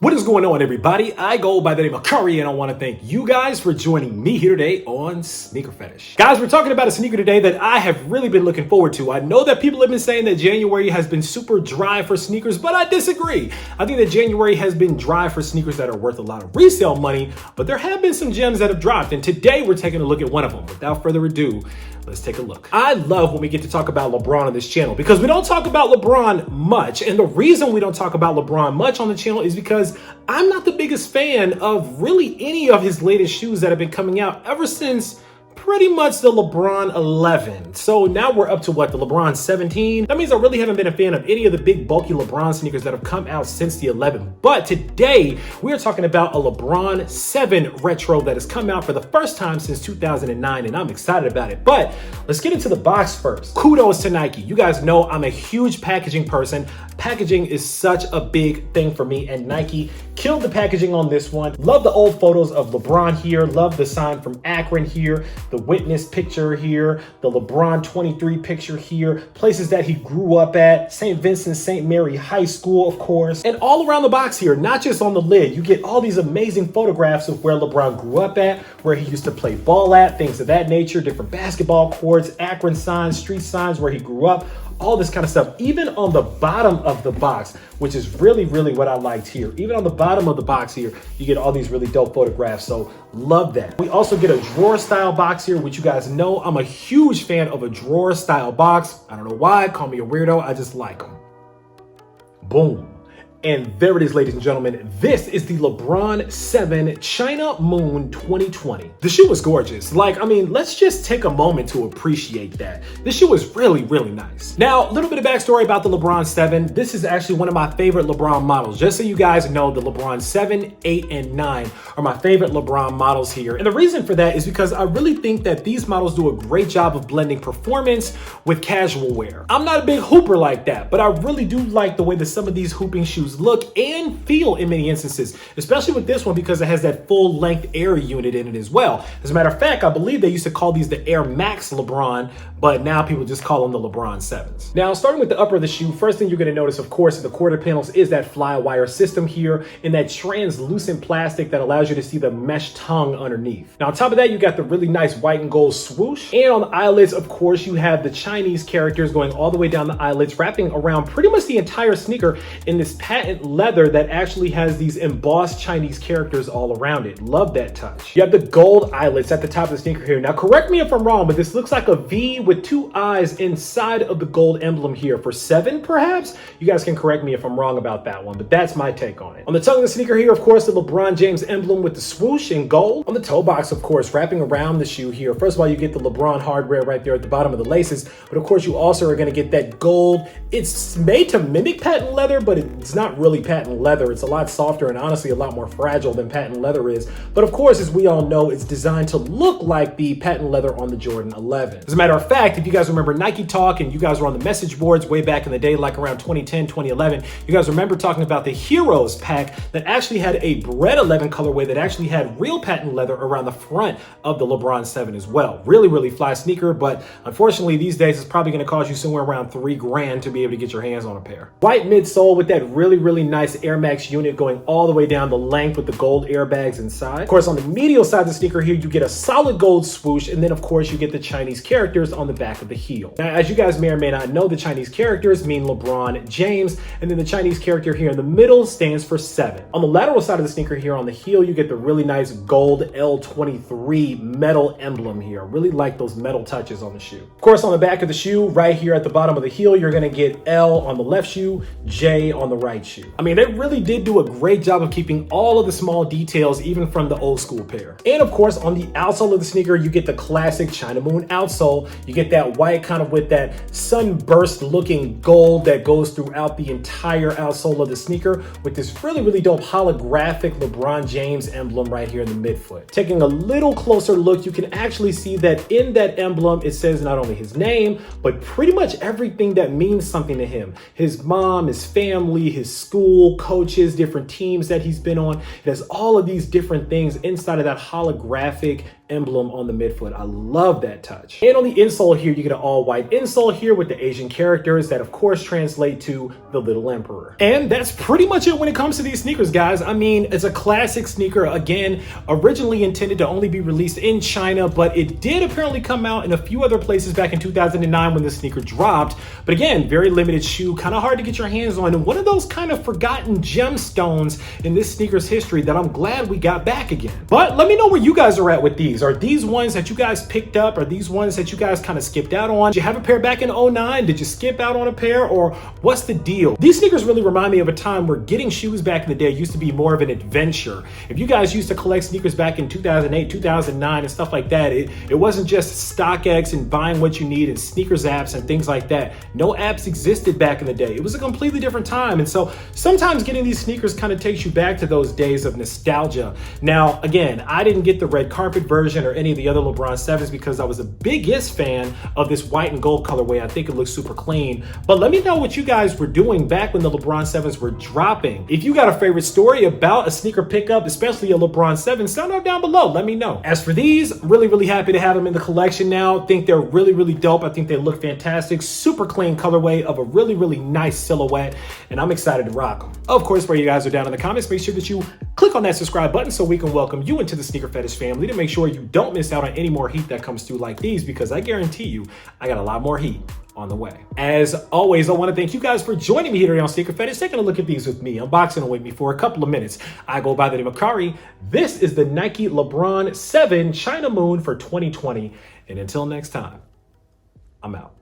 What is going on, everybody? I go by the name of Curry, and I want to thank you guys for joining me here today on SneakerPhetish. Guys, we're talking about a sneaker today that I have really been looking forward to. I know that people have been saying that January has been super dry for sneakers, but I disagree. I think that January has been dry for sneakers that are worth a lot of resale money, but there have been some gems that have dropped, and today we're taking a look at one of them. Without further ado, let's take a look. I love when we get to talk about LeBron on this channel because we don't talk about LeBron much, and the reason we don't talk about LeBron much on the channel is because I'm not the biggest fan of really any of his latest shoes that have been coming out ever since pretty much the LeBron 11. So now we're up to what, the LeBron 17? That means I really haven't been a fan of any of the big bulky LeBron sneakers that have come out since the 11. But today we are talking about a LeBron 7 retro that has come out for the first time since 2009, and I'm excited about it. But let's get into the box first. Kudos to Nike. You guys know I'm a huge packaging person. Packaging is such a big thing for me, and Nike killed the packaging on this one. Love the old photos of LeBron here. Love the sign from Akron here. The witness picture here, the LeBron 23 picture here, places that he grew up at, St. Vincent St. Mary High School, of course, and all around the box here, not just on the lid. You get all these amazing photographs of where LeBron grew up at, where he used to play ball at, things of that nature, different basketball courts, Akron signs, street signs where he grew up, all this kind of stuff. Even on the bottom of the box, which is really what I liked here. Even on the bottom of the box here, you get all these really dope photographs. So love that. We also get a drawer style box here, which you guys know I'm a huge fan of a drawer style box. I don't know why, call me a weirdo. I just like them. Boom. And there it is, ladies and gentlemen. This is the LeBron 7 China Moon 2020. The shoe was gorgeous. Let's just take a moment to appreciate that. This shoe is really nice. Now, a little bit of backstory about the LeBron 7. This is actually one of my favorite LeBron models. Just so you guys know, the LeBron 7, 8, and 9 are my favorite LeBron models here. And the reason for that is because I really think that these models do a great job of blending performance with casual wear. I'm not a big hooper like that, but I really do like the way that some of these hooping shoes look and feel in many instances, especially with this one because it has that full length Air unit in it as well. As a matter of fact, I believe they used to call these the Air Max LeBron, but now people just call them the LeBron 7s. Now, starting with the upper of the shoe, first thing you're going to notice, of course, in the quarter panels is that fly wire system here in that translucent plastic that allows you to see the mesh tongue underneath. Now, on top of that, you got the really nice white and gold swoosh. And on the eyelets, of course, you have the Chinese characters going all the way down the eyelets, wrapping around pretty much the entire sneaker in this patent leather that actually has these embossed Chinese characters all around it. Love that touch. You have the gold eyelets at the top of the sneaker here. Now, correct me if I'm wrong, but this looks like a V with two eyes inside of the gold emblem here for 7, perhaps? You guys can correct me if I'm wrong about that one, but that's my take on it. On the tongue of the sneaker here, of course, the LeBron James emblem with the swoosh in gold. On the toe box, of course, wrapping around the shoe here, first of all, you get the LeBron hardware right there at the bottom of the laces, but of course, you also are going to get that gold. It's made to mimic patent leather, but it's not really patent leather. It's a lot softer and honestly a lot more fragile than patent leather is. But of course, as we all know, it's designed to look like the patent leather on the Jordan 11. As a matter of fact, if you guys remember Nike Talk and you guys were on the message boards way back in the day, like around 2010, 2011, you guys remember talking about the Heroes pack that actually had a Bread 11 colorway that actually had real patent leather around the front of the LeBron 7 as well. Really fly sneaker, but unfortunately these days it's probably going to cost you somewhere around $3 grand to be able to get your hands on a pair. White midsole with that really nice Air Max unit going all the way down the length with the gold airbags inside. Of course, on the medial side of the sneaker here, you get a solid gold swoosh, and then of course you get the Chinese characters on the back of the heel. Now, as you guys may or may not know, the Chinese characters mean LeBron James, and then the Chinese character here in the middle stands for 7. On the lateral side of the sneaker here on the heel, you get the really nice gold L23 metal emblem here. Really like those metal touches on the shoe. Of course, on the back of the shoe, right here at the bottom of the heel, you're gonna get L on the left shoe, J on the right shoe. I mean, they really did do a great job of keeping all of the small details, even from the old school pair. And of course, on the outsole of the sneaker, you get the classic China Moon outsole. You get that white kind of with that sunburst looking gold that goes throughout the entire outsole of the sneaker with this really dope holographic LeBron James emblem right here in the midfoot. Taking a little closer look, you can actually see that in that emblem, it says not only his name, but pretty much everything that means something to him. His mom, his family, his school, coaches, different teams that he's been on. It has all of these different things inside of that holographic emblem on the midfoot. I love that touch. And on the insole here, you get an all white insole here with the Asian characters that of course translate to the Little Emperor. And that's pretty much it when it comes to these sneakers, guys. I mean, it's a classic sneaker. Again, originally intended to only be released in China, but it did apparently come out in a few other places back in 2009 when the sneaker dropped. But again, very limited shoe, kind of hard to get your hands on, and one of those kind of forgotten gemstones in this sneaker's history that I'm glad we got back again. But let me know where you guys are at with these. Are these ones that you guys picked up? Are these ones that you guys kind of skipped out on? Did you have a pair back in 09? Did you skip out on a pair, or what's the deal? These sneakers really remind me of a time where getting shoes back in the day used to be more of an adventure. If you guys used to collect sneakers back in 2008, 2009 and stuff like that, it wasn't just StockX and buying what you need and sneakers apps and things like that. No apps existed back in the day. It was a completely different time. And so sometimes getting these sneakers kind of takes you back to those days of nostalgia. Now, again, I didn't get the red carpet version or any of the other LeBron 7s because I was the biggest fan of this white and gold colorway. I think it looks super clean. But let me know what you guys were doing back when the LeBron 7s were dropping. If you got a favorite story about a sneaker pickup, especially a LeBron 7, sound off down below. Let me know. As for these, really happy to have them in the collection now. Think they're really dope. I think they look fantastic. Super clean colorway of a really nice silhouette, and I'm excited to rock them. Of course, where you guys are down in the comments, make sure that you click on that subscribe button so we can welcome you into the Sneaker Fetish family to make sure you don't miss out on any more heat that comes through like these, because I guarantee you I got a lot more heat on the way. As always, I want to thank you guys for joining me here today on Sneaker Fetish, taking a look at these with me, unboxing them with me for a couple of minutes. I go by the name of Kari. This is the Nike LeBron 7 China Moon for 2020. And until next time, I'm out.